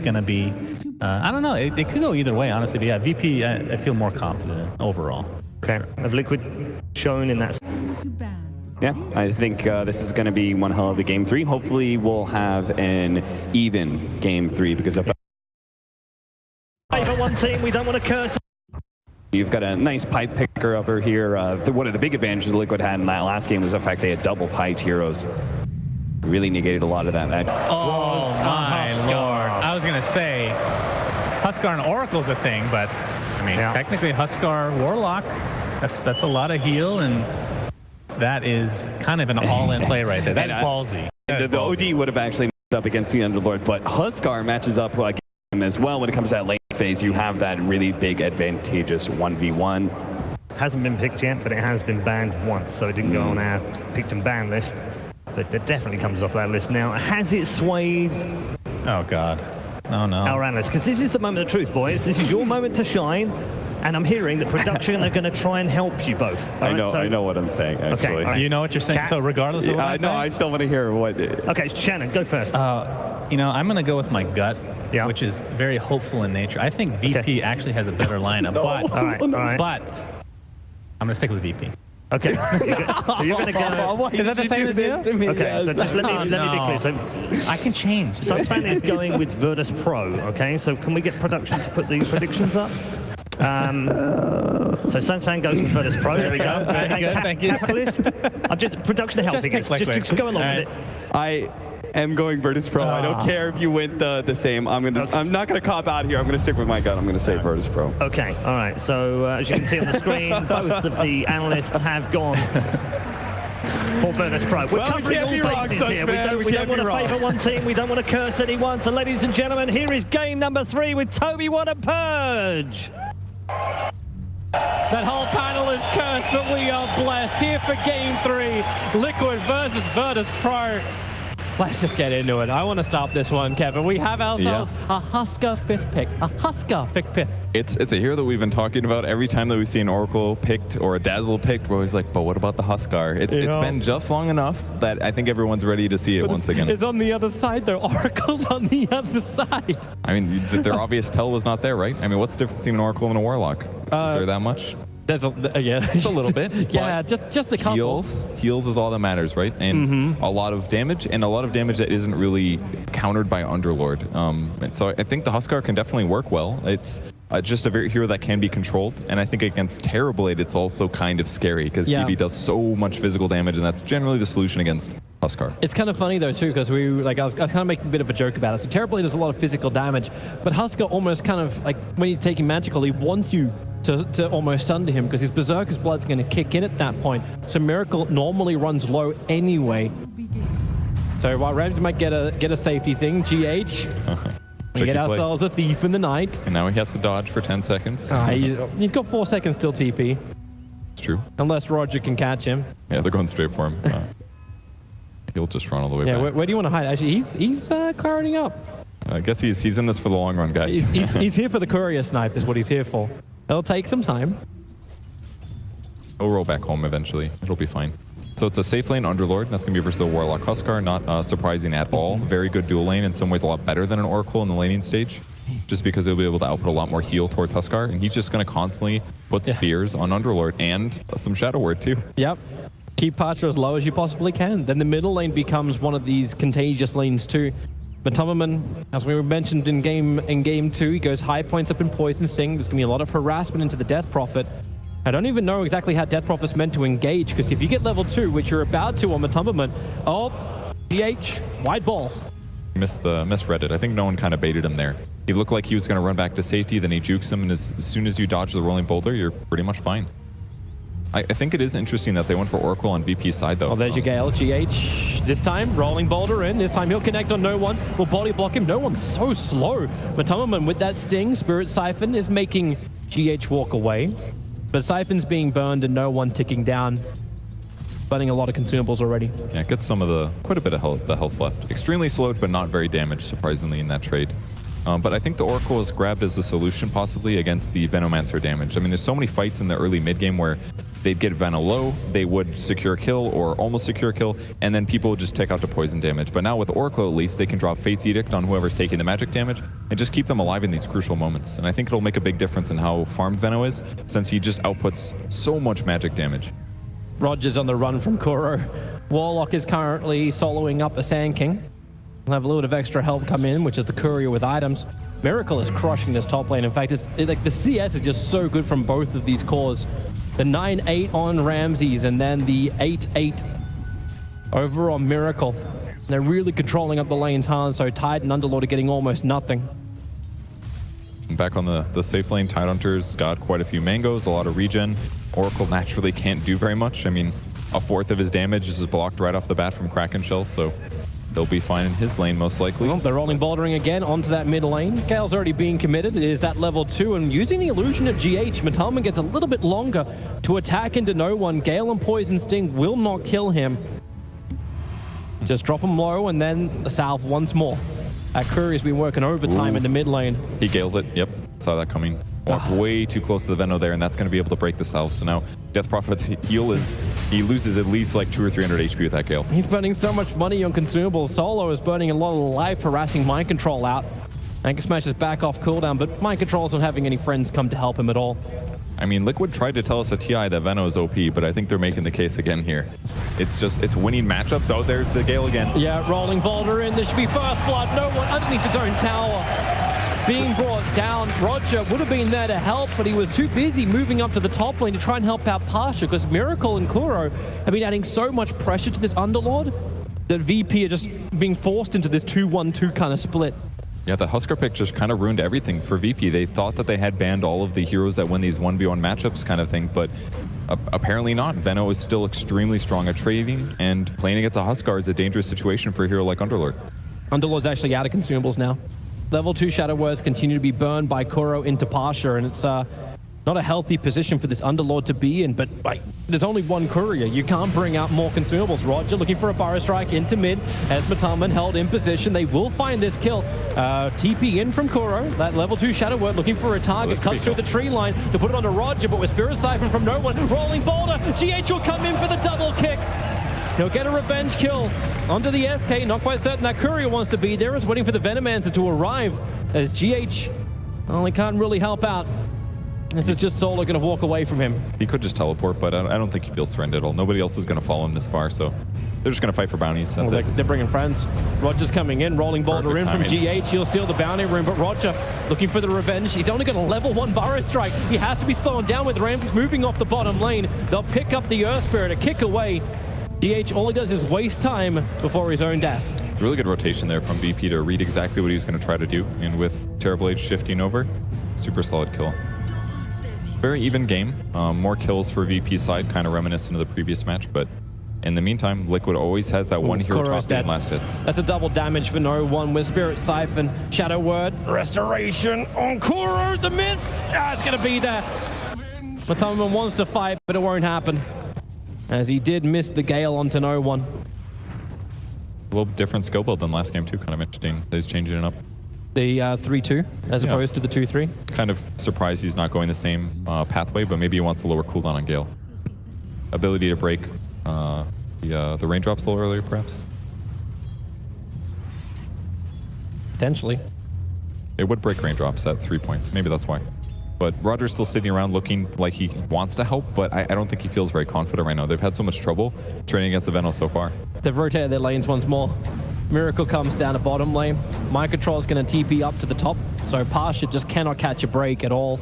going to be, I don't know, it could go either way, honestly. But yeah, VP, I feel more confident in overall. Okay, have Liquid shown in that. Yeah, I think this is going to be one hell of a game 3. Hopefully we'll have an even game 3 because of Favour one team, we don't want to curse. You've got a nice pipe picker over here. One of the big advantages Liquid had in that last game was the fact they had double piped heroes. Really negated a lot of that. Oh my lord. I was going to say, Huskar and Oracle's a thing, but I mean, technically Huskar Warlock, that's a lot of heal, and that is kind of an all-in play right there. That is ballsy. The OD would have actually matched up against the Underlord, but Huskar matches up like him as well when it comes to that late phase. You have that really big advantageous 1v1. Hasn't been picked yet, but it has been banned once, so it didn't go on our picked and banned list. But it definitely comes off that list now. Has it swayed? Oh God. Oh no. Our analysts, because this is the moment of truth, boys. This is your moment to shine. And I'm hearing that production are going to try and help you both. I know what I'm saying, actually. Okay, right. You know what you're saying? So regardless of what I say? I still want to hear what... Okay, Shannon, go first. You know, I'm going to go with my gut, which is very hopeful in nature. I think VP actually has a better lineup, but I'm going to stick with VP. Okay, so you're going to go... Is that the same as you? Okay, so just let me be clear. So I can change. Sunsfan is going with Virtus.pro, okay? So can we get production to put these predictions up? So Sunsfan goes with Virtus.pro. There we go. Thank you. Capitalist. I'm just production helping us. Just go along with it. I am going Virtus.pro. I don't care if you went the same. I'm not gonna cop out here. I'm gonna stick with my gut. I'm gonna say Virtus.pro. Okay. All right. So as you can see on the screen, both of the analysts have gone for Virtus.pro. We're covering all bases here. We don't want to favour one team. We don't want to curse anyone. So ladies and gentlemen, here is game number 3 with Toby One and Purge. That whole panel is cursed, but we are blessed. Here for game 3, Liquid versus Virtus.pro. Let's just get into it. I want to stop this one, Kevin. We have ourselves a Huskar 5th pick. A Huskar 5th pick. It's a hero that we've been talking about every time that we see an Oracle picked or a Dazzle picked. We're always like, but what about the Huskar? It's been just long enough that I think everyone's ready to see it once again. It's on the other side, though. Oracle's on the other side. I mean, their obvious tell was not there, right? I mean, what's the difference between an Oracle and a Warlock? Is there that much? There's Just a little bit. Yeah, just a couple. Heals is all that matters, right? And a lot of damage, and a lot of damage that isn't really countered by Underlord. And so I think the Huskar can definitely work well. It's just a hero that can be controlled, and I think against Terrorblade, it's also kind of scary because TB does so much physical damage, and that's generally the solution against Huskar. It's kind of funny though too, because I was kind of making a bit of a joke about it. So Terrorblade does a lot of physical damage, but Huskar almost kind of like when he's taking magical, he wants you to almost stun to him because his Berserker's Blood's going to kick in at that point. So Miracle normally runs low anyway. So while Rams might get a safety thing, GH, we get ourselves a Thief in the Night. And now he has to dodge for 10 seconds. He's got 4 seconds till TP. It's true. Unless Roger can catch him. Yeah, they're going straight for him. He'll just run all the way back. Where do you want to hide? Actually, he's clarity up. I guess he's in this for the long run, guys. He's here for the courier snipe is what he's here for. It'll take some time. He'll roll back home eventually. It'll be fine. So it's a safe lane Underlord. That's going to be versus a Warlock Huskar. Not surprising at all. Very good dual lane. In some ways a lot better than an Oracle in the laning stage. Just because he'll be able to output a lot more heal towards Huskar. And he's just going to constantly put spears on Underlord and some Shadow Word too. Yep. Keep Parcher as low as you possibly can. Then the middle lane becomes one of these contagious lanes too. But Tummerman, as we mentioned in game 2, he goes high points up in Poison Sting. There's going to be a lot of harassment into the Death Prophet. I don't even know exactly how Death Prophet's meant to engage, because if you get level 2, which you're about to on the Tummerman, GH, wide ball. Misread it. I think no one kind of baited him there. He looked like he was going to run back to safety, then he jukes him, and as soon as you dodge the rolling boulder, you're pretty much fine. I think it is interesting that they went for Oracle on VP's side, though. Oh, there's your Gale. GH, this time, rolling boulder in. This time he'll connect on no one. Will body block him. No one's so slow. Matummerman with that sting. Spirit Siphon is making GH walk away. But Siphon's being burned and no one ticking down. Burning a lot of consumables already. Yeah, it gets quite a bit of the health left. Extremely slowed, but not very damaged, surprisingly, in that trade. But I think the Oracle is grabbed as a solution possibly against the Venomancer damage. I mean, there's so many fights in the early mid game where they'd get Veno low, they would secure a kill or almost secure a kill, and then people would just take out the poison damage. But now with Oracle, at least, they can drop Fate's Edict on whoever's taking the magic damage and just keep them alive in these crucial moments. And I think it'll make a big difference in how farmed Veno is, since he just outputs so much magic damage. Roger's on the run from Kuro. Warlock is currently soloing up a Sand King. We'll have a little bit of extra help come in, which is the courier with items. Miracle is crushing this top lane. In fact, like the CS is just so good from both of these cores. The 9-8 on Ramses and then the 8-8 over on Miracle. They're really controlling up the lanes hard, so Tide and Underlord are getting almost nothing. Back on the safe lane, Tidehunter's got quite a few mangoes, a lot of regen. Oracle naturally can't do very much. I mean, a fourth of his damage is blocked right off the bat from Kraken Shell, so he'll be fine in his lane most likely. Well, they're rolling bouldering again onto that mid lane. Gale's already being committed. It is that level 2, and using the illusion of GH, Matalman gets a little bit longer to attack into no one. Gale and Poison Sting will not kill him. Just drop him low, and then the south once more. Courier's been working overtime in the mid lane. He gales it. Yep, saw that coming. Walked way too close to the Veno there, and that's going to be able to break the south. So now Death Prophet's heal is, he loses at least like 200 or 300 HP with that gale. He's burning so much money on consumables. Solo is burning a lot of life, harassing Mind Control out. Anchor Smash is back off cooldown, but Mind Control's not having any friends come to help him at all. I mean, Liquid tried to tell us at TI that Veno is OP, but I think they're making the case again here. It's winning matchups. Oh, there's the gale again. Yeah, rolling boulder in. There should be first blood. No one underneath his own tower. Being brought down. Roger would have been there to help, but he was too busy moving up to the top lane to try and help out Pasha, because Miracle and Kuro have been adding so much pressure to this Underlord that VP are just being forced into this 2-1-2 kind of split. Yeah, the Huskar pick just kind of ruined everything for VP. They thought that they had banned all of the heroes that win these 1v1 matchups kind of thing, but apparently not. Veno is still extremely strong at trading, and playing against a Huskar is a dangerous situation for a hero like Underlord. Underlord's actually out of consumables now. Level 2 Shadow Words continue to be burned by Kuro into Pasha, and it's not a healthy position for this Underlord to be in, but like, there's only one courier. You can't bring out more consumables. Roger looking for a Burrow Strike into mid as Matalman held in position. They will find this kill. TP in from Kuro. That level 2 Shadow Word looking for a target. Cuts through the tree line to put it onto Roger, but with Spirit Siphon from no one. Rolling boulder. GH will come in for the double kick. He'll get a revenge kill onto the SK. Not quite certain that courier wants to be there. Is waiting for the Venomancer to arrive as GH only can't really help out. This is just Solo going to walk away from him. He could just teleport, but I don't think he feels threatened at all. Nobody else is going to follow him this far, so they're just going to fight for bounties. That's it. They're bringing friends. Roger's coming in, rolling boulder in from GH. He'll steal the bounty room, but Roger looking for the revenge. He's only got a level 1 Burrow Strike. He has to be slowing down with Ramses moving off the bottom lane. They'll pick up the Earth Spirit, a kick away. GH, all he does is waste time before his own death. Really good rotation there from VP to read exactly what he was going to try to do, and with Terrible Age shifting over, super solid kill. Very even game. More kills for VP's side, kind of reminiscent of the previous match, but in the meantime, Liquid always has that one hero top in last hits. That's a double damage for no one with Spirit Siphon, Shadow Word, Restoration on Kuro, the miss. It's going to be there. Matalman wants to fight, but it won't happen, as he did miss the Gale onto no one. A little different skill build than last game too, kind of interesting. He's changing it up. The 3-2 as opposed to the 2-3. Kind of surprised he's not going the same pathway, but maybe he wants a lower cooldown on Gale. Ability to break the raindrops a little earlier, perhaps. Potentially. It would break raindrops at 3 points. Maybe that's why. But Roger's still sitting around looking like he wants to help, but I don't think he feels very confident right now. They've had so much trouble training against the Veno so far. They've rotated their lanes once more. Miracle comes down to bottom lane. Mind Control is going to TP up to the top, so Pasha just cannot catch a break at all.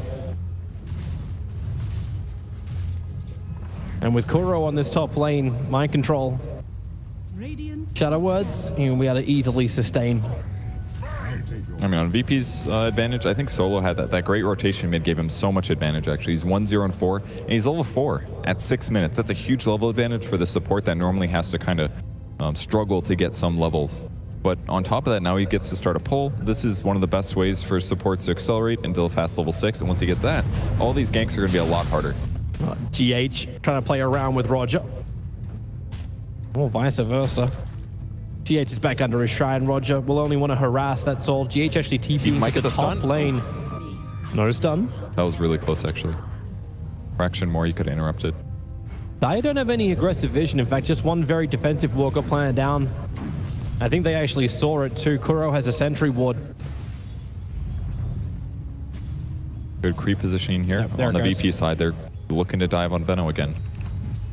And with Kuro on this top lane, Mind Control, Shadow Words, you'll be able to easily sustain. I mean, on VP's advantage, I think Solo had that great rotation mid gave him so much advantage, actually. He's 1-0-4, and he's level 4 at 6 minutes. That's a huge level advantage for the support that normally has to kind of struggle to get some levels. But on top of that, now he gets to start a pull. This is one of the best ways for supports to accelerate until fast level 6, and once he gets that, all these ganks are going to be a lot harder. GH trying to play around with Roger. Or vice versa. GH is back under his shrine. Roger will only want to harass, that's all. GH actually TPing might to get the the top stun. lane. No stun. That was really close, actually. Fraction more, you could have interrupted. I don't have any aggressive vision. In fact, just one very defensive walker planted down. I think they actually saw it too. Kuro has a sentry ward. Good creep positioning here. There On the it goes. VP side, they're looking to dive on Veno again.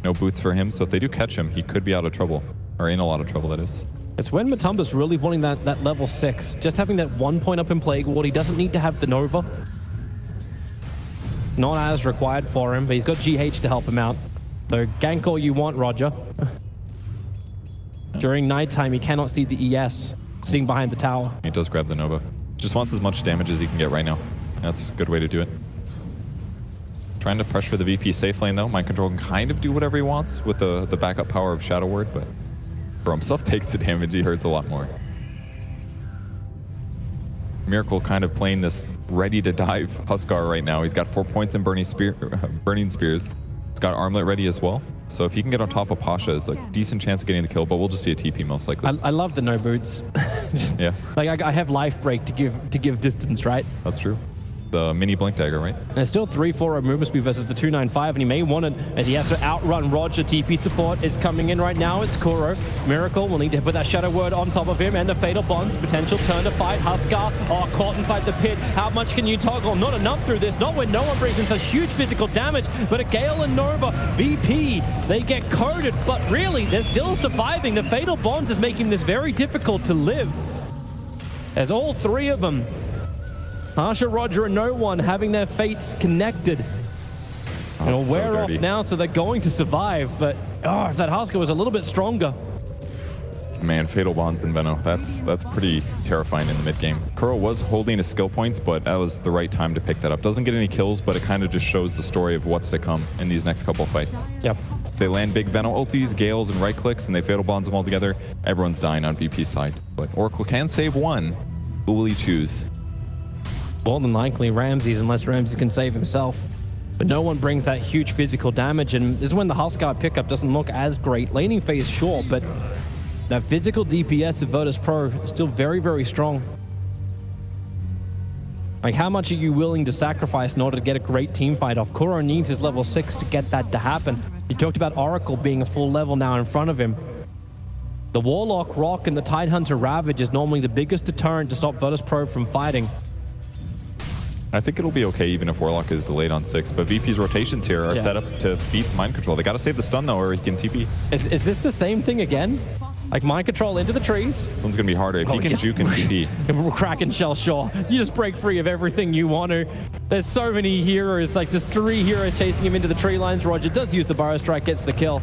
No boots for him, so if they do catch him, he could be out of trouble. Or in a lot of trouble, that is. It's when Matumba's really wanting that level 6. Just having that 1 point up in Plague Ward. He doesn't need to have the Nova. Not as required for him, but he's got GH to help him out. So gank all you want, Roger. During nighttime, he cannot see the ES sitting behind the tower. He does grab the Nova. Just wants as much damage as he can get right now. That's a good way to do it. Trying to pressure the VP safe lane though. Mind Control can kind of do whatever he wants with the backup power of Shadow Word, but for himself takes the damage, he hurts a lot more. Miracle kind of playing this ready to dive Huskar right now. He's got 4 points in Burning Spears. He's got Armlet ready as well. So if he can get on top of Pasha, it's a decent chance of getting the kill, but we'll just see a TP most likely. I love the no boots. Yeah. Like I have life break to give distance, right? That's true. The mini blink dagger, right? And it's still 3-4 movement speed versus the 295, and he may want it as he has to outrun Roger. TP support is coming in right now. It's Kuro. Miracle will need to put that Shadow Word on top of him, and the Fatal Bonds. Potential turn to fight. Huskar, caught inside the pit. How much can you toggle? Not enough through this. Not when no one brings in such huge physical damage, but a Gale and Nova. VP, they get coded, but really, they're still surviving. The Fatal Bonds is making this very difficult to live. As all three of them, Pasha, Roger, and no one having their fates connected. It'll wear off now, so they're going to survive. But if that Huskar was a little bit stronger. Man, Fatal Bonds and Veno, that's pretty terrifying in the mid game. Kuro was holding his skill points, but that was the right time to pick that up. Doesn't get any kills, but it kind of just shows the story of what's to come in these next couple of fights. Yep. They land big Veno ultis, Gales, and right clicks, and they Fatal Bonds them all together. Everyone's dying on VP's side. But Oracle can save one. Who will he choose? More than likely Ramses, unless Ramses can save himself. But no one brings that huge physical damage, and this is when the Huskar pickup doesn't look as great. Laning phase, sure, but that physical DPS of Virtus.pro is still very, very strong. Like, how much are you willing to sacrifice in order to get a great team fight off? Kuro needs his level 6 to get that to happen. You talked about Oracle being a full level now in front of him. The Warlock Rock and the Tidehunter Ravage is normally the biggest deterrent to stop Virtus.pro from fighting. I think it'll be okay even if Warlock is delayed on 6, but VP's rotations here are set up to beat Mind Control. They got to save the stun though, or he can TP. Is this the same thing again? Like Mind Control into the trees? This one's going to be harder. If he can juke and TP. If we're cracking Shell, sure. You just break free of everything you want to. There's so many heroes, like just 3 heroes chasing him into the tree lines. Roger does use the Burrow Strike, gets the kill.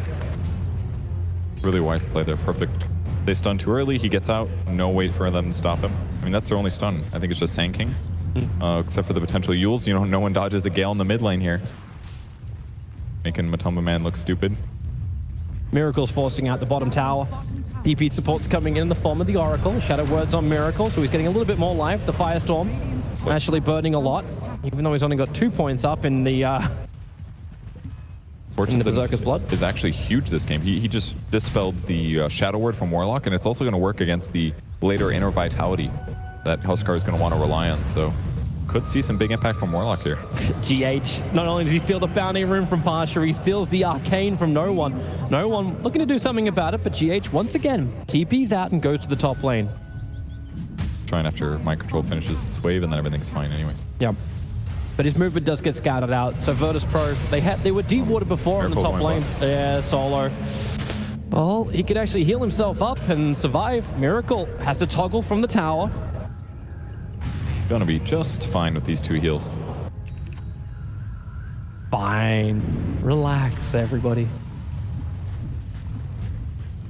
Really wise play there. Perfect. They stun too early. He gets out. No way for them to stop him. I mean, that's their only stun. I think it's just Sand King. Except for the potential Yules. You know, no one dodges a Gale in the mid lane here. Making Matumba Man look stupid. Miracle's forcing out the bottom tower. DP support's coming in the form of the Oracle. Shadow Word's on Miracle, so he's getting a little bit more life. The Firestorm actually burning a lot, even though he's only got 2 points up in the Berserker's Blood. Is actually huge this game. He just dispelled the Shadow Word from Warlock, and it's also going to work against the later Inner Vitality that Huskar is going to want to rely on. So could see some big impact from Warlock here. GH, not only does he steal the bounty room from Pasha, he steals the Arcane from No One. No One looking to do something about it, but GH once again TP's out and goes to the top lane. Trying after Mind Control finishes his wave, and then everything's fine anyways. Yep. But his movement does get scouted out. So Virtus.pro, they were deep-watered before on the top lane. Yeah, solo. Well, he could actually heal himself up and survive. Miracle has to toggle from the tower. Gonna be just fine with these 2 heals. Fine. Relax, everybody.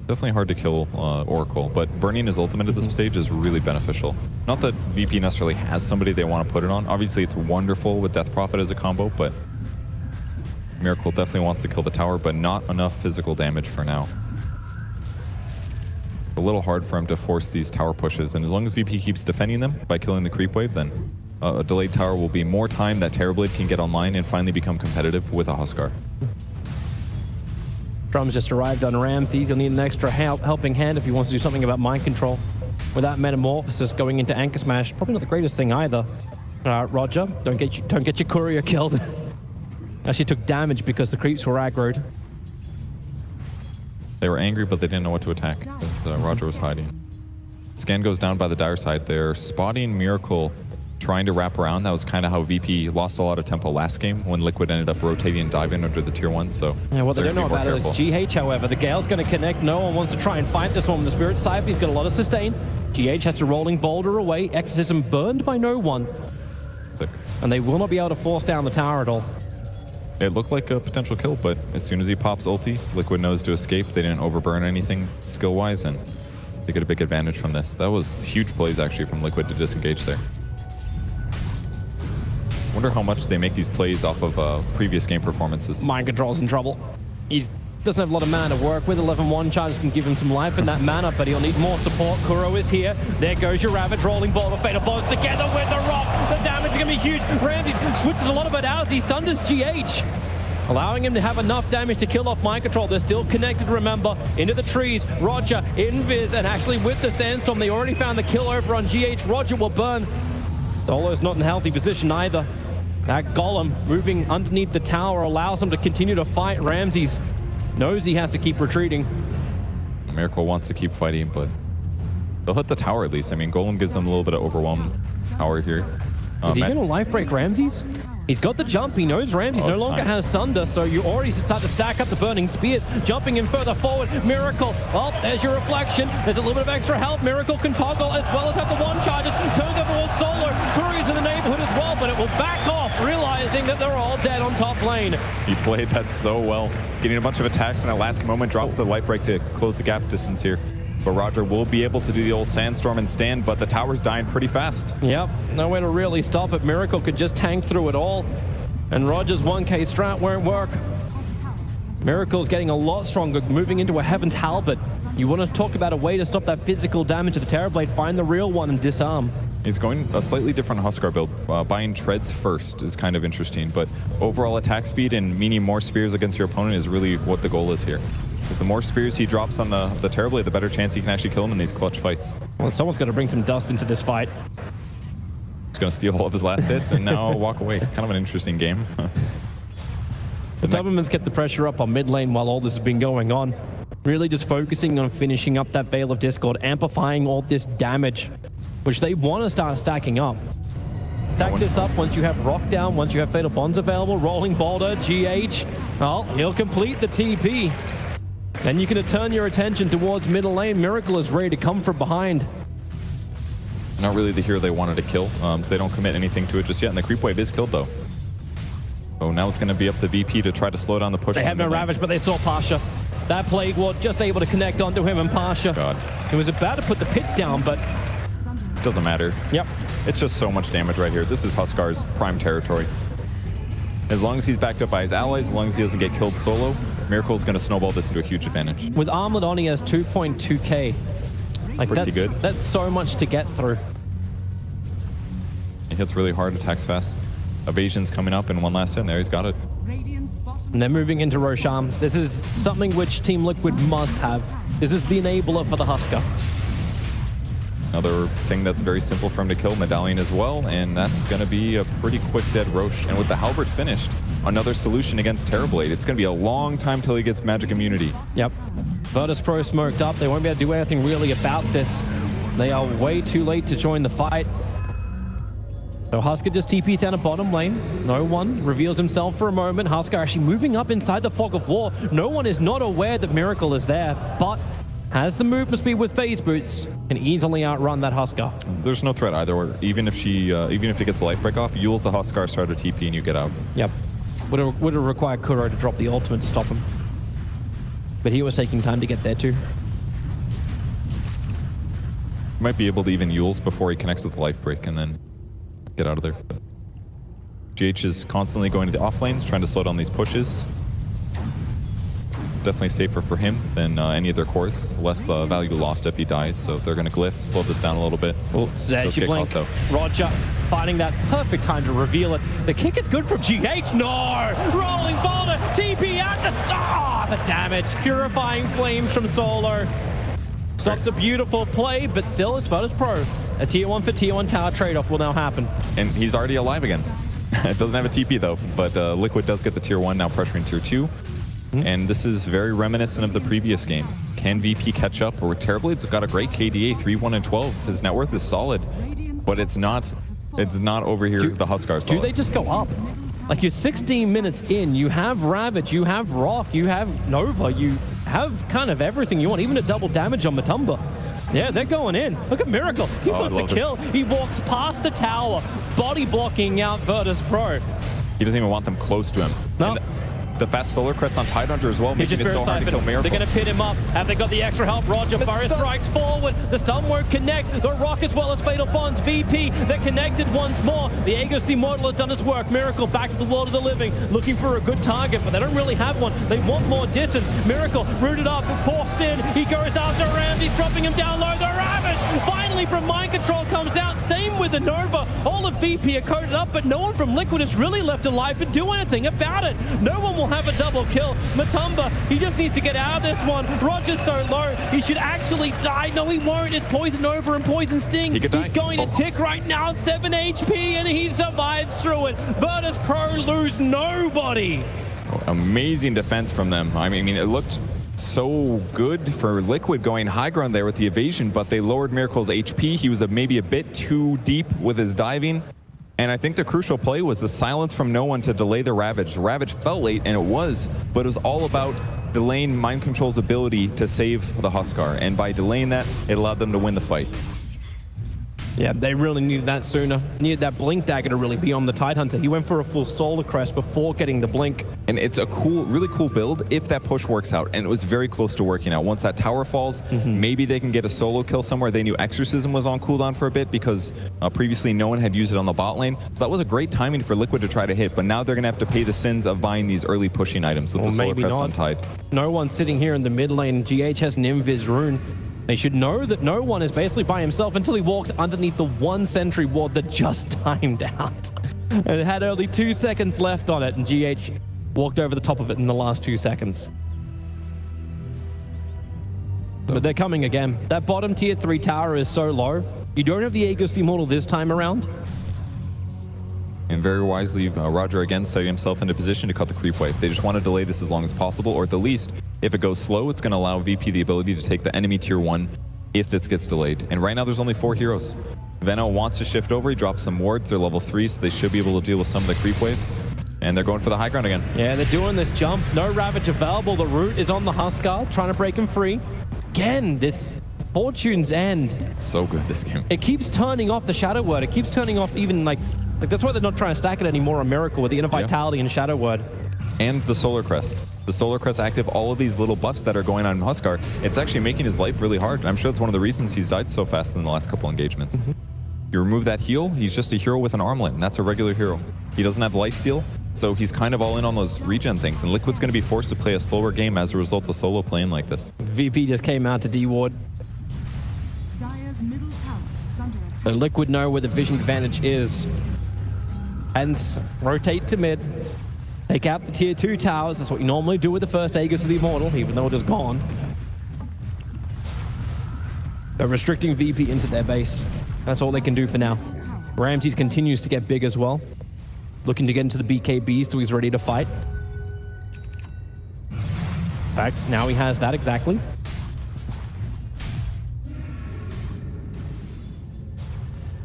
Definitely hard to kill Oracle, but burning his ultimate at this stage is really beneficial. Not that VP necessarily has somebody they want to put it on. Obviously, it's wonderful with Death Prophet as a combo, but Miracle definitely wants to kill the tower, but not enough physical damage for now. A little hard for him to force these tower pushes, and as long as VP keeps defending them by killing the creep wave, then a delayed tower will be more time that Terrorblade can get online and finally become competitive with a Huskar. Drum's just arrived on Ramses. He'll need an extra helping hand if he wants to do something about mind control. Without Metamorphosis going into Anchor Smash, probably not the greatest thing either. Roger, don't get your courier killed. Actually took damage because the creeps were aggroed. They were angry, but they didn't know what to attack. But, Roger was hiding. Scan goes down by the dire side. They're spotting Miracle trying to wrap around. That was kind of how VP lost a lot of tempo last game when Liquid ended up rotating and diving under the tier 1. So yeah, what they don't know about it is GH, however. The Gale's going to connect. No one wants to try and fight this one. The Spirit Cypher, he's got a lot of sustain. GH has to rolling boulder away. Exorcism burned by no one. Sick. And they will not be able to force down the tower at all. It looked like a potential kill, but as soon as he pops ulti, Liquid knows to escape. They didn't overburn anything skill-wise, and they get a big advantage from this. That was huge plays, actually, from Liquid to disengage there. Wonder how much they make these plays off of previous game performances. Mind Control's in trouble. He doesn't have a lot of mana to work with. 11-1 charges can give him some life in that mana, but he'll need more support. Kuro is here. There goes your Ravage, rolling ball of Fatal Blows together with the Rock. The damage is going to be huge. Ramsey switches a lot of it out as he sunders GH, allowing him to have enough damage to kill off Mind Control. They're still connected, remember, into the trees. Roger, Invis, and actually with the Sandstorm, they already found the kill over on GH. Roger will burn. Solo's not in a healthy position either. That Golem moving underneath the tower allows him to continue to fight. Ramses knows he has to keep retreating. Miracle wants to keep fighting, but they'll hit the tower at least. I mean, Golem gives them a little bit of overwhelm power here. Is he going to life break Ramses? He's got the jump. He knows Ramses no longer has Sunder, so you already start to stack up the burning spears. Jumping in further forward. Miracle. Oh, there's your reflection. There's a little bit of extra help. Miracle can toggle as well as have the one charges. Turns over all Solar. Courier's in the neighborhood as well, but it will back off, realizing that they're all dead on top lane. He played that so well. Getting a bunch of attacks in that last moment, drops the life break to close the gap distance here. But Roger will be able to do the old Sandstorm and stand, but the tower's dying pretty fast. Yep, nowhere to really stop it. Miracle could just tank through it all, and Roger's 1K strat won't work. Miracle's getting a lot stronger, moving into a Heaven's Halberd. You want to talk about a way to stop that physical damage to the Terrorblade, find the real one and disarm. He's going a slightly different Huskar build. Buying treads first is kind of interesting, but overall attack speed and meaning more spears against your opponent is really what the goal is here. Because the more spears he drops on the Terrorblade, the better chance he can actually kill him in these clutch fights. Well, someone's got to bring some dust into this fight. He's going to steal all of his last hits and now walk away. Kind of an interesting game. The Dobermans kept the pressure up on mid lane while all this has been going on. Really just focusing on finishing up that Veil of Discord, amplifying all this damage, which they want to start stacking up. Stack this up once you have Rock down, once you have Fatal Bonds available, Rolling Boulder, GH. Well, he'll complete the TP. Then you can turn your attention towards middle lane. Miracle is ready to come from behind. Not really the hero they wanted to kill, so they don't commit anything to it just yet. And the creep wave is killed, though. So now it's going to be up to VP to try to slow down the push. They have no Ravage, but they saw Pasha. That Plague Ward just able to connect onto him and Pasha. God. It was about to put the pit down, but... Doesn't matter. Yep. It's just so much damage right here. This is Huskar's prime territory. As long as he's backed up by his allies, as long as he doesn't get killed solo, Miracle is going to snowball this into a huge advantage. With Armlet on, he has 2.2k. Like, pretty good. That's so much to get through. He hits really hard, attacks fast. Evasion's coming up, and one last hit, and there he's got it. And they're moving into Roshan. This is something which Team Liquid must have. This is the enabler for the Huskar. Another thing that's very simple for him to kill, Medallion as well, and that's going to be a pretty quick dead Roche. And with the Halberd finished, another solution against Terrorblade. It's going to be a long time till he gets magic immunity. Yep. Virtus.pro smoked up. They won't be able to do anything really about this. They are way too late to join the fight. So Huskar just TPs down a bottom lane. No one reveals himself for a moment. Huskar actually moving up inside the fog of war. No one is not aware that Miracle is there, but has the movement speed with phase boots, can easily outrun that Huskar. There's no threat either. Or even if he gets a life break off, Yule's the Huskar, start a TP, and you get out. Yep. Would have required Kuro to drop the ultimate to stop him. But he was taking time to get there too. Might be able to even Yule's before he connects with the life break, and then get out of there. GH is constantly going to the off lanes, trying to slow down these pushes. definitely safer for him than any of their cores. Less value lost if he dies, so they're going to glyph, slow this down a little bit. Oh, Zedge, blink. Caught, Roger finding that perfect time to reveal it. The kick is good from GH. No! Rolling boulder, TP at the start. The damage. Purifying flames from Solo. Stops a beautiful play, but still it's Virtus.pro. A tier 1 for tier 1 tower trade-off will now happen. And he's already alive again. It doesn't have a TP though, but Liquid does get the tier 1, now pressuring tier 2. And this is very reminiscent of the previous game. Can VP catch up? Or Terrorblades have got a great KDA, 3-1 and 12. His net worth is solid, but it's not over here the Huskar solid. Do they just go up? Like, you're 16 minutes in, you have Ravage, you have Rock, you have Nova, you have kind of everything you want, even a double damage on Matumba. Yeah, they're going in. Look at Miracle. He wants a kill. He walks past the tower, body blocking out Virtus.pro. He doesn't even want them close to him. No. And the fast solar crest on Tidehunter as well, making it so hard to kill Miracle. They're going to pit him up. Have they got the extra help? Roger, Fire strikes forward. The stun won't connect. The Rock as well as Fatal Bonds. VP, they're connected once more. The Aegis Immortal has done its work. Miracle back to the world of the living, looking for a good target, but they don't really have one. They want more distance. Miracle rooted up, forced in. He goes after Ramsey, dropping him down low. The Ravage finally from Mind Control comes out. Same with the Nova. All of VP are coated up, but no one from Liquid is really left alive to do anything about it. No one will have a double kill. Matumba, he just needs to get out of this one. Roger's so low, he should actually die. No, he won't. It's Poison Over and Poison Sting. He's going to tick right now, 7 HP, and he survives through it. Virtus.pro lose nobody. Amazing defense from them. I mean, it looked so good for Liquid going high ground there with the evasion, but they lowered Miracle's HP. He was maybe a bit too deep with his diving. And I think the crucial play was the silence from no one to delay the Ravage. Ravage fell late, and it was, but it was all about delaying Mind Control's ability to save the Huskar. And by delaying that, it allowed them to win the fight. Yeah, they really needed that sooner. Needed that Blink Dagger to really be on the Tidehunter. He went for a full Solar Crest before getting the Blink. And it's a cool, really cool build if that push works out. And it was very close to working out. Once that tower falls, maybe they can get a solo kill somewhere. They knew Exorcism was on cooldown for a bit because previously no one had used it on the bot lane. So that was a great timing for Liquid to try to hit. But now they're going to have to pay the sins of buying these early pushing items with the Solar Crest on Tide. No one sitting here in the mid lane. GH has an Invis rune. They should know that no one is basically by himself until he walks underneath the one sentry ward that just timed out. And it had only 2 seconds left on it, and GH walked over the top of it in the last 2 seconds. But they're coming again. That bottom tier 3 tower is so low. You don't have the Aegis Immortal this time around. And very wisely, Roger again setting himself into position to cut the creep wave. They just want to delay this as long as possible, or at the least, if it goes slow, it's going to allow VP the ability to take the enemy tier 1 if this gets delayed. And right now, there's only 4 heroes. Veno wants to shift over. He drops some wards. They're level 3, so they should be able to deal with some of the creep wave. And they're going for the high ground again. Yeah, they're doing this jump. No Ravage available. The root is on the Huskar, trying to break him free. Again, this Fortune's End. It's so good, this game. It keeps turning off the Shadow Word. It keeps turning off even like that's why they're not trying to stack it anymore on Miracle with the Inner Vitality and Shadow Word. And the Solar Crest. The Solar Crest active, all of these little buffs that are going on in Huskar, it's actually making his life really hard. I'm sure that's one of the reasons he's died so fast in the last couple engagements. You remove that heal, he's just a hero with an armlet, and that's a regular hero. He doesn't have lifesteal, so he's kind of all in on those regen things, and Liquid's going to be forced to play a slower game as a result of solo playing like this. VP just came out to D-Ward. The Liquid know where the vision advantage is. Hence, rotate to mid. Take out the tier 2 towers. That's what you normally do with the first Aegis of the Immortal, even though it is gone. They're restricting VP into their base. That's all they can do for now. Ramses continues to get big as well. Looking to get into the BKBs till he's ready to fight. In fact, now he has that exactly.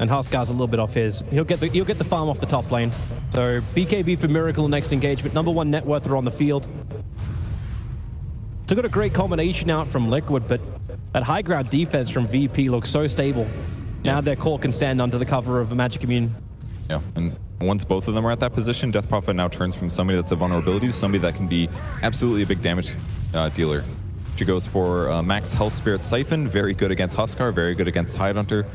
And Huskar's a little bit off his. He'll get the farm off the top lane. So BKB for Miracle next engagement. #1 net worth are on the field. So got a great combination out from Liquid, but that high ground defense from VP looks so stable. Now their core can stand under the cover of a Magic Immune. Yeah, and once both of them are at that position, Death Prophet now turns from somebody that's a vulnerability to somebody that can be absolutely a big damage dealer. She goes for Max Health Spirit Siphon, very good against Huskar, very good against Tidehunter.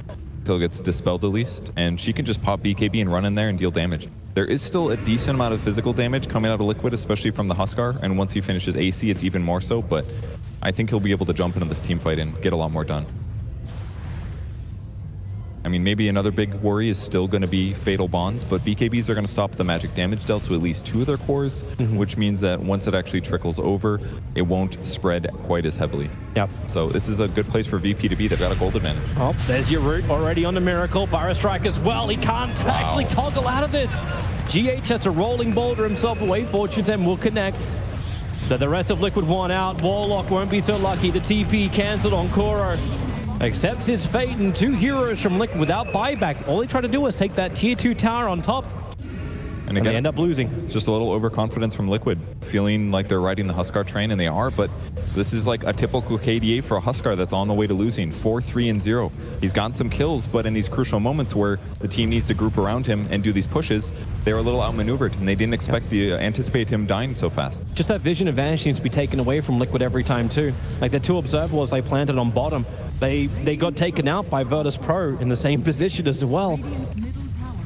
till it gets dispelled at least, and she can just pop BKB and run in there and deal damage. There is still a decent amount of physical damage coming out of Liquid, especially from the Huskar, and once he finishes AC, it's even more so, but I think he'll be able to jump into this team fight and get a lot more done. I mean, maybe another big worry is still going to be Fatal Bonds, but BKBs are going to stop the magic damage dealt to at least 2 of their cores, which means that once it actually trickles over, it won't spread quite as heavily. Yep. So this is a good place for VP to be. They've got a gold advantage. Oh, there's your root already on the Miracle. Fire Strike as well. He can't actually toggle out of this. GH has a rolling boulder himself away. Fortune's End will connect. But the rest of Liquid won out. Warlock won't be so lucky. The TP cancelled on Kuro. Accepts his fate, and 2 heroes from Liquid without buyback. All they try to do is take that tier 2 tower on top. And again, they end up losing. It's just a little overconfidence from Liquid, feeling like they're riding the Huskar train, and they are, but this is like a typical KDA for a Huskar that's on the way to losing. 4-3-0. He's gotten some kills, but in these crucial moments where the team needs to group around him and do these pushes, they were a little outmaneuvered, and they didn't expect anticipate him dying so fast. Just that vision advantage seems to be taken away from Liquid every time too. Like the 2 observers they planted on bottom, they got taken out by Virtus.pro in the same position as well.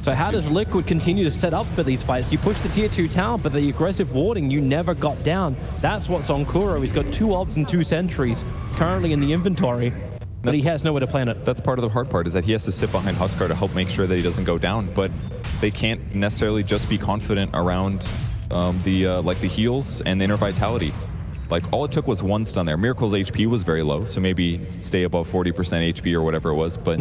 So how does Liquid continue to set up for these fights? You push the tier 2 tower, but the aggressive warding, you never got down. That's what's on Kuro. He's got 2 obs and 2 sentries currently in the inventory, but he has nowhere to plant it. That's part of the hard part, is that he has to sit behind Huskar to help make sure that he doesn't go down, but they can't necessarily just be confident around the heals and the inner vitality. Like, all it took was 1 stun there. Miracle's HP was very low, so maybe stay above 40% HP or whatever it was, but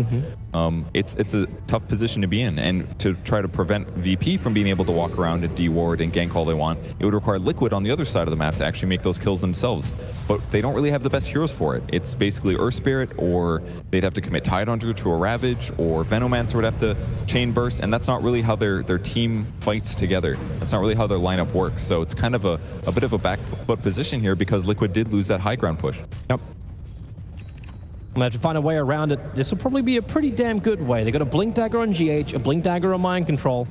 it's a tough position to be in, and to try to prevent VP from being able to walk around and de-ward and gank all they want, it would require Liquid on the other side of the map to actually make those kills themselves. But they don't really have the best heroes for it. It's basically Earth Spirit, or they'd have to commit Tidehunter to a Ravage, or Venomancer would have to chain burst, and that's not really how their team fights together. That's not really how their lineup works. So it's kind of a bit of a back foot position here, because Liquid did lose that high ground push. Yep. I'm going to have to find a way around it. This will probably be a pretty damn good way. They got a Blink Dagger on GH, a Blink Dagger on Mind Control,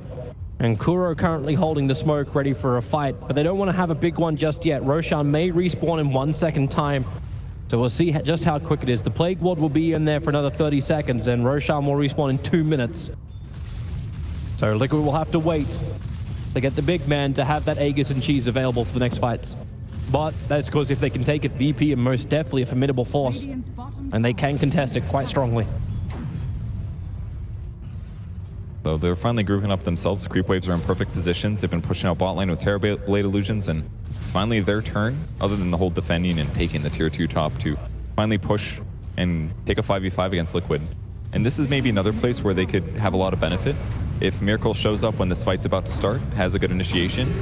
and Kuro currently holding the smoke ready for a fight, but they don't want to have a big one just yet. Roshan may respawn in 1 second time, so we'll see just how quick it is. The Plague Ward will be in there for another 30 seconds, and Roshan will respawn in 2 minutes. So Liquid will have to wait to get the big man to have that Aegis and Cheese available for the next fights. But that's because if they can take it, VP are most definitely a formidable force, and they can contest it quite strongly. So they're finally grouping up themselves. Creep waves are in perfect positions. They've been pushing out bot lane with Terrorblade illusions, and it's finally their turn, other than the whole defending and taking the tier 2 top, to finally push and take a 5v5 against Liquid. And this is maybe another place where they could have a lot of benefit. If Miracle shows up when this fight's about to start, has a good initiation,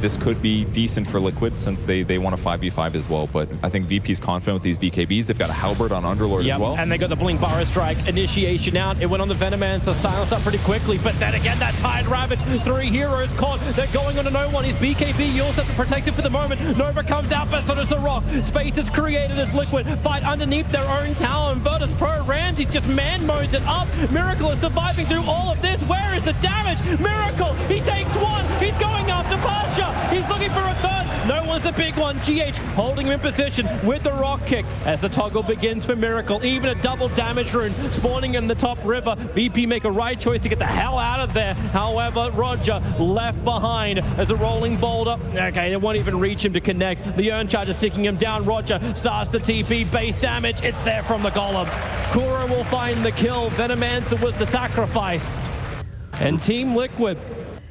this could be decent for Liquid, since they want a 5v5 as well. But I think VP's confident with these BKBs. They've got a Halberd on Underlord as well. And they got the Blink Fire Strike initiation out. It went on the Venomancer, silenced up pretty quickly. But then again, that Tide Ravage, 3 heroes caught. They're going on to no one. His BKB, you also have to protect it for the moment. Nova comes out, but so does the Rock. Space is created as Liquid fight underneath their own tower, and Virtus.pro Ramsey just man modes it up. Miracle is surviving through all of this. Where is the damage? Miracle, he takes 1. He's going after Pasha. He's looking for a 3rd. No one's the big one. GH holding him in position with the rock kick as the toggle begins for Miracle. Even a double damage rune spawning in the top river. VP make a right choice to get the hell out of there. However, Roger left behind as a rolling boulder. Okay, they won't even reach him to connect. The Urn Charge is taking him down. Roger starts the TP. Base damage. It's there from the Golem. Kuro will find the kill. Venomancer was the sacrifice. And Team Liquid,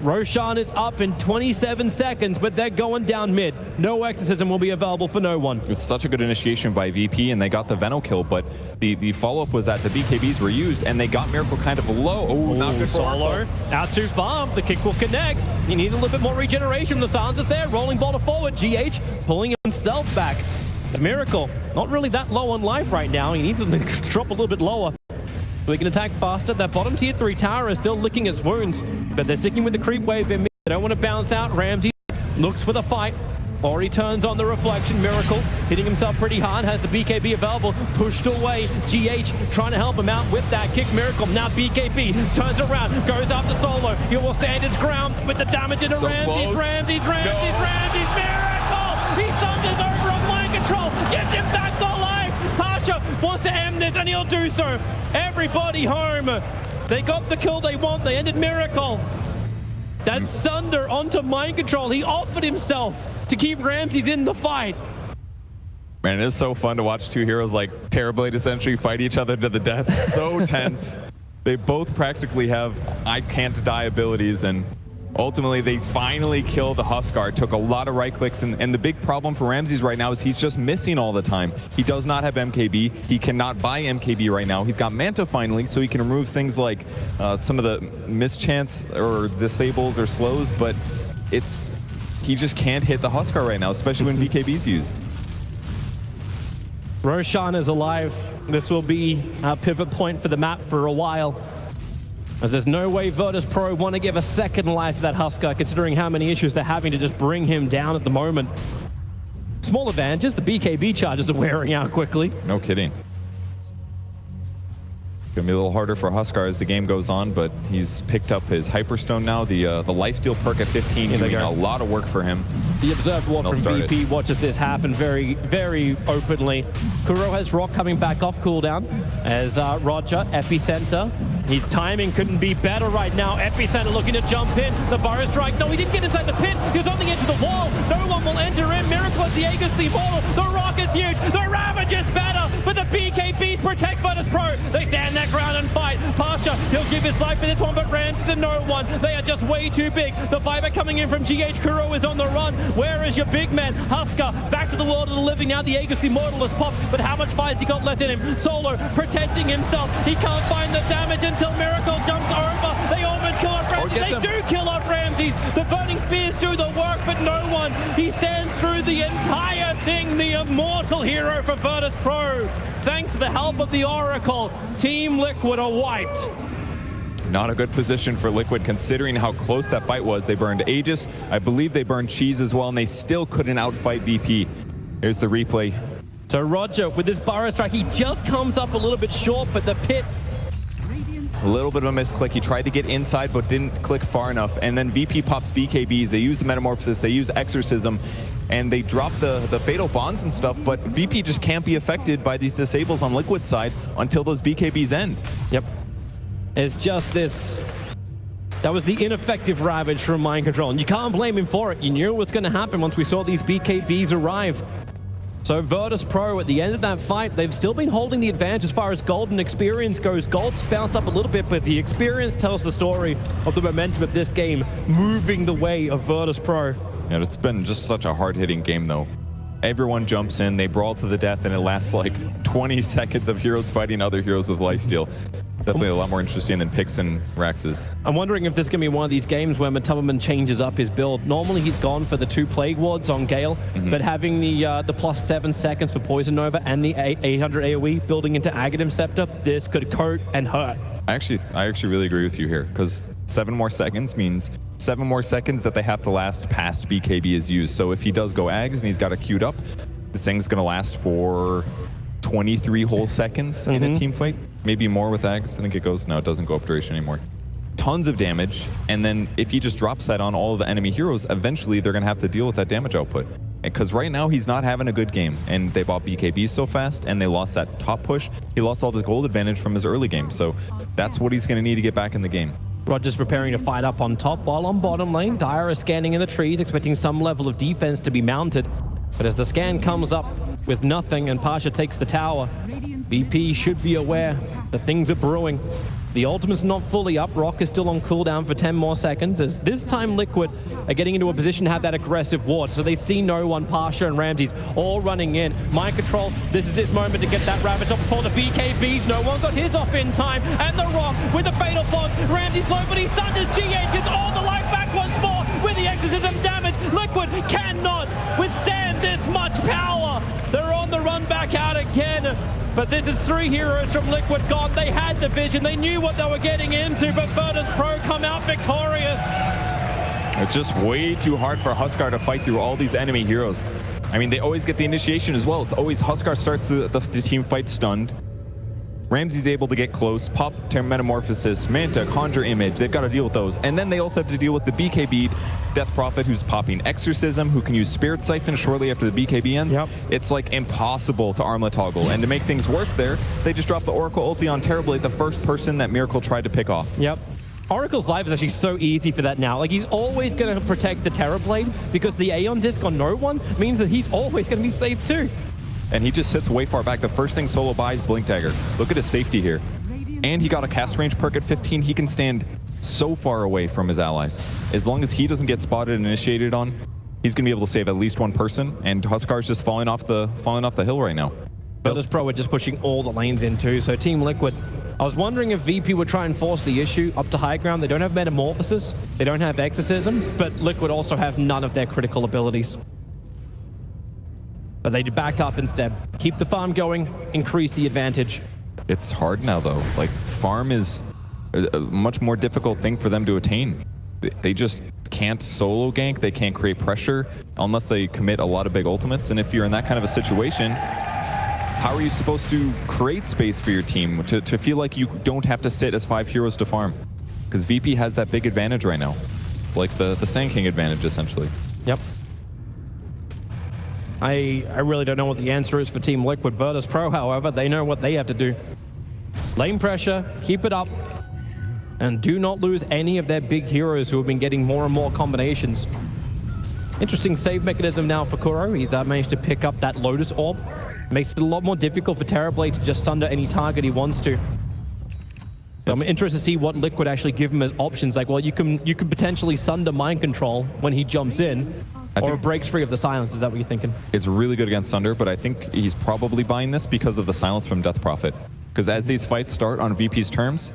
Roshan is up in 27 seconds, but they're going down mid. No exorcism will be available for no one. It was such a good initiation by VP, and they got the Veno kill, but the follow-up was that the BKBs were used, and they got Miracle kind of low. Oh, not good for Solo. Out too far. The kick will connect. He needs a little bit more regeneration. The Sans is there. Rolling boulder forward. GH pulling himself back. Miracle, not really that low on life right now. He needs to drop a little bit lower. We can attack faster. That bottom tier 3 tower is still licking its wounds, but they're sticking with the creep wave in mid. They don't want to bounce out. Ramsey looks for the fight. Already turns on the reflection. Miracle hitting himself pretty hard. Has the BKB available. Pushed away. GH trying to help him out with that kick. Miracle now BKB turns around. Goes after Solo. He will stand his ground with the damage into So Ramsey. close. Ramsey. Miracle! He thunders over on mind control. Gets him back to life. Pasha wants to end this, and he'll do so. Everybody home. They got the kill they want. They ended Miracle. That's Sunder onto Mind Control. He offered himself to keep Ramses in the fight. Man, it is so fun to watch two heroes like Terrorblade Sentry fight each other to the death. So tense. They both practically have I can't die abilities, and ultimately they finally kill the Huskar. It took a lot of right clicks, and the big problem for Ramses right now is he's just missing all the time. He does not have MKB. He cannot buy MKB right now. He's got Manta finally, so he can remove things like some of the mischance or disables or slows, but he just can't hit the Huskar right now, especially when BKB's used. Roshan is alive. This will be our pivot point for the map for a while, as there's no way Virtus.pro want to give a second life to that Huskar, considering how many issues they're having to just bring him down at the moment. Small advantages, the BKB charges are wearing out quickly. No kidding. Gonna be a little harder for Huskar as the game goes on, but he's picked up his Hyperstone now. The lifesteal perk at 15 doing a lot of work for him. The observed ward from VP watches this happen very, very openly. Kuro has Rock coming back off cooldown as Roger, Epicenter. His timing couldn't be better right now. Epicenter looking to jump in. The Burrow Strike. No, he didn't get inside the pit. He was on the edge of the wall. No one will enter in. Miracle as the Aegis, the Immortal. The Rock is huge. The Ravage is better. But the BKBs protect Virtus.pro. They stand their ground and fight. Pasha, he'll give his life for this one, but Ramses and no one. They are just way too big. The Viper coming in from GH. Kuro is on the run. Where is your big man? Huskar back to the world of the living now. The Aegis Immortal has popped, but how much fire's he got left in him? Solo protecting himself. He can't find the damage until Miracle jumps over. They almost kill off Ramses. They do kill off Ramses. The Burning Spears do the work, but no one. He stands through the entire thing. The immortal hero for Virtus.pro. Thanks to the help of the Oracle, Team Liquid are wiped. Not a good position for Liquid considering how close that fight was. They burned Aegis. I believe they burned Cheese as well, and they still couldn't outfight VP. Here's the replay. So Roger, with this Burrow Strike, he just comes up a little bit short, but the pit... A little bit of a misclick. He tried to get inside, but didn't click far enough. And then VP pops BKBs. They use the Metamorphosis. They use Exorcism. And they drop the Fatal Bonds and stuff, but VP just can't be affected by these disables on Liquid side until those BKBs end. Yep. It's just this. That was the ineffective Ravage from Mind Control, and you can't blame him for it. You knew what's going to happen once we saw these BKBs arrive. So Virtus.pro, at the end of that fight, they've still been holding the advantage as far as gold and experience goes. Gold's bounced up a little bit, but the experience tells the story of the momentum of this game, moving the way of Virtus.pro. Yeah, it's been just such a hard-hitting game, though. Everyone jumps in, they brawl to the death, and it lasts like 20 seconds of heroes fighting other heroes with lifesteal. Definitely a lot more interesting than Pix and Rax's. I'm wondering if this is going to be one of these games where Matubberman changes up his build. Normally he's gone for the 2 Plague Wards on Gale, but having the +7 seconds for Poison Nova and the 800 AoE building into Aghanim Scepter, this could coat and hurt. I actually really agree with you here, because 7 more seconds means 7 more seconds that they have to last past BKB is used. So if he does go Ags and he's got it queued up, this thing's going to last for 23 whole seconds in a team fight. Maybe more with Ags. I think it goes, no, it doesn't go up duration anymore. Tons of damage, and then if he just drops that on all of the enemy heroes, eventually they're going to have to deal with that damage output. Because right now he's not having a good game, and they bought BKB so fast, and they lost that top push. He lost all the gold advantage from his early game, so that's what he's going to need to get back in the game. Roger's preparing to fight up on top, while on bottom lane, Dire is scanning in the trees, expecting some level of defense to be mounted. But as the scan comes up with nothing and Pasha takes the tower, VP should be aware that things are brewing. The ultimate's not fully up. Rock is still on cooldown for 10 more seconds, as this time Liquid are getting into a position to have that aggressive ward. So they see no one. Pasha and Ramses all running in. Mind Control, this is his moment to get that Ravage off before the BKBs. No one got his off in time. And the Rock with the Fatal Bonds. Ramses low, but he sunders GH. Is all the life back once more with the Exorcism damage. Liquid cannot withstand this much power. They're on the run back out again. But this is 3 heroes from Liquid gone. They had the vision. They knew what they were getting into, but Virtus.pro come out victorious. It's just way too hard for Huskar to fight through all these enemy heroes. I mean, they always get the initiation as well. It's always Huskar starts the team fight stunned. Ramsey's able to get close, pop Metamorphosis, Manta, Conjure Image. They've got to deal with those. And then they also have to deal with the BKB Death Prophet, who's popping Exorcism, who can use Spirit Siphon shortly after the BKB ends. Yep. It's like impossible to armlet toggle. And to make things worse there, they just dropped the Oracle ulti on Terrorblade, the first person that Miracle tried to pick off. Yep. Oracle's life is actually so easy for that now. Like, he's always going to protect the Terrorblade because the Aeon Disc on no one means that he's always going to be safe too. And he just sits way far back. The first thing Solo buys, Blink Dagger. Look at his safety here. And he got a cast range perk at 15. He can stand so far away from his allies. As long as he doesn't get spotted and initiated on, he's going to be able to save at least one person. And Huskar's just falling off the hill right now. Virtus.pro are just pushing all the lanes in too. So Team Liquid, I was wondering if VP would try and force the issue up to high ground. They don't have Metamorphosis, they don't have Exorcism, but Liquid also have none of their critical abilities. But they back up instead. Keep the farm going, increase the advantage. It's hard now though. Like, farm is a much more difficult thing for them to attain. They just can't solo gank, they can't create pressure unless they commit a lot of big ultimates. And if you're in that kind of a situation, how are you supposed to create space for your team to feel like you don't have to sit as 5 heroes to farm? Because VP has that big advantage right now. It's like the Sand King advantage, essentially. Yep. I really don't know what the answer is for Team Liquid. Virtus.pro, however, they know what they have to do. Lane pressure, keep it up, and do not lose any of their big heroes who have been getting more and more combinations. Interesting save mechanism now for Kuro. He's managed to pick up that Lotus Orb. Makes it a lot more difficult for Terrorblade to just sunder any target he wants to. So I'm interested to see what Liquid actually give him as options. Like, well, you can potentially sunder Mind Control when he jumps in, or breaks free of the silence. Is that what you're thinking? It's really good against Sunder, but I think he's probably buying this because of the silence from Death Prophet. Because as these fights start on VP's terms,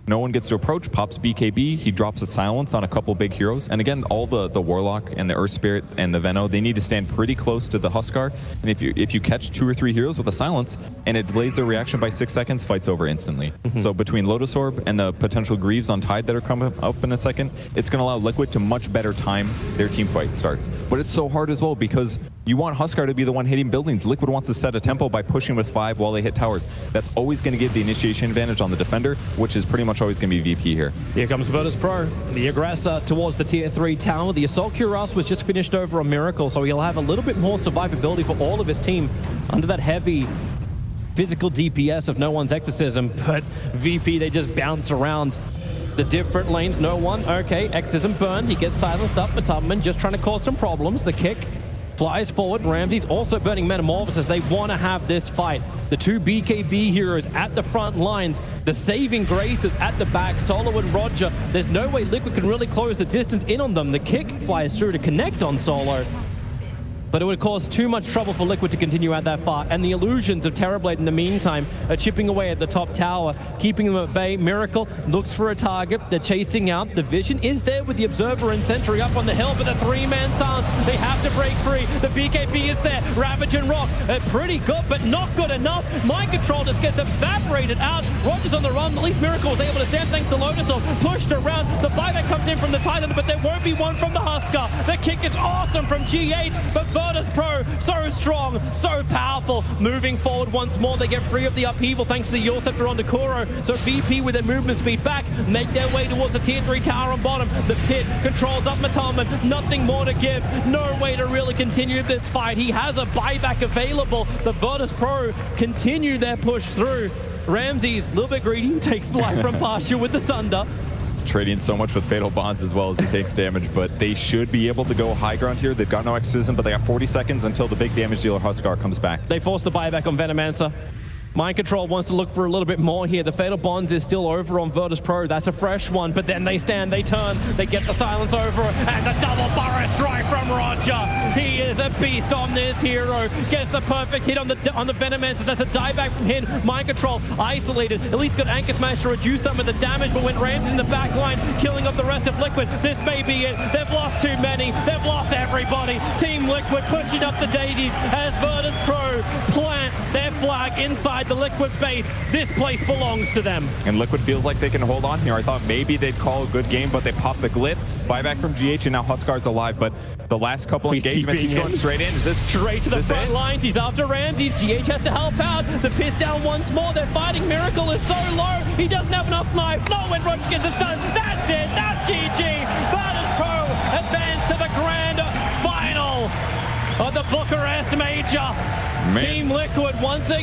no one gets to approach, pops BKB, he drops a silence on a couple big heroes. And again, all the Warlock and the Earth Spirit and the Veno, they need to stand pretty close to the Huskar. And if you catch 2 or 3 heroes with a silence and it delays their reaction by 6 seconds, fight's over instantly. So between Lotus Orb and the potential Greaves on Tide that are coming up in a second, it's going to allow Liquid to much better time their team fight starts. But it's so hard as well because you want Huskar to be the one hitting buildings. Liquid wants to set a tempo by pushing with 5 while they hit towers. That's always going to give the initiation advantage on the defender, which is pretty much always going to be VP here. Here comes Virtus.pro, the aggressor towards the tier 3 tower. The Assault Cuirass was just finished over on Miracle, so he'll have a little bit more survivability for all of his team under that heavy physical DPS of no one's Exorcism. But VP, they just bounce around the different lanes. No one. Okay, Exorcism burned. He gets silenced up. Tubman just trying to cause some problems. The kick flies forward. Ramsey's also burning Metamorphosis. They want to have this fight. The 2 BKB heroes at the front lines. The saving graces at the back. Solo and Roger. There's no way Liquid can really close the distance in on them. The kick flies through to connect on Solo. But it would cause too much trouble for Liquid to continue out that far. And the illusions of Terrorblade in the meantime are chipping away at the top tower, keeping them at bay. Miracle looks for a target. They're chasing out. The vision is there with the Observer and Sentry up on the hill, but the 3-man silence. They have to break free. The BKB is there. Ravage and Rock are pretty good, but not good enough. Mind Control just gets evaporated out. Roger's on the run. At least Miracle was able to stand thanks to Lotus Orb. Pushed around. The buyback comes in from the Titan, but there won't be one from the Huskar. The kick is awesome from GH, but Virtus.pro, so strong, so powerful. Moving forward once more, they get free of the upheaval thanks to the Yule Scepter on Kuro. So VP with their movement speed back, make their way towards the tier 3 tower on bottom. The pit controls up Metalman, nothing more to give. No way to really continue this fight. He has a buyback available. The Virtus.pro continue their push through. Ramsey's a little bit greedy, takes the life from pasture with the Sunder. Trading so much with Fatal Bonds as well as he takes damage, but they should be able to go high ground here. They've got no Exorcism, but they got 40 seconds until the big damage dealer Huskar comes back. They force the buyback on Venomancer. Mind Control wants to look for a little bit more here. The Fatal Bonds is still over on Virtus.pro. That's a fresh one, but then they stand, they turn, they get the silence over, and the double burrow strike from Roger. He is a beast on this hero. Gets the perfect hit on the Venomancer. That's a dieback from him. Mind Control isolated. At least got Anchor Smash to reduce some of the damage, but when Ramsey's in the back line, killing off the rest of Liquid, this may be it. They've lost too many. They've lost everybody. Team Liquid pushing up the daisies as Virtus.pro plant their flag inside the Liquid base. This place belongs to them. And Liquid feels like they can hold on here. I thought maybe they'd call a good game, but they popped the glyph. Buyback from GH, and now Huskar's alive. But the last couple engagements, he's going straight in. Is this straight to the front lines? He's after Ramsey. GH has to help out. The piss down once more. They're fighting. Miracle is so low. He doesn't have enough knife. No, when Roach gets it done, that's it. That's GG. Virtus.pro advance to the grand final of the Bucharest Major. Team Liquid once again.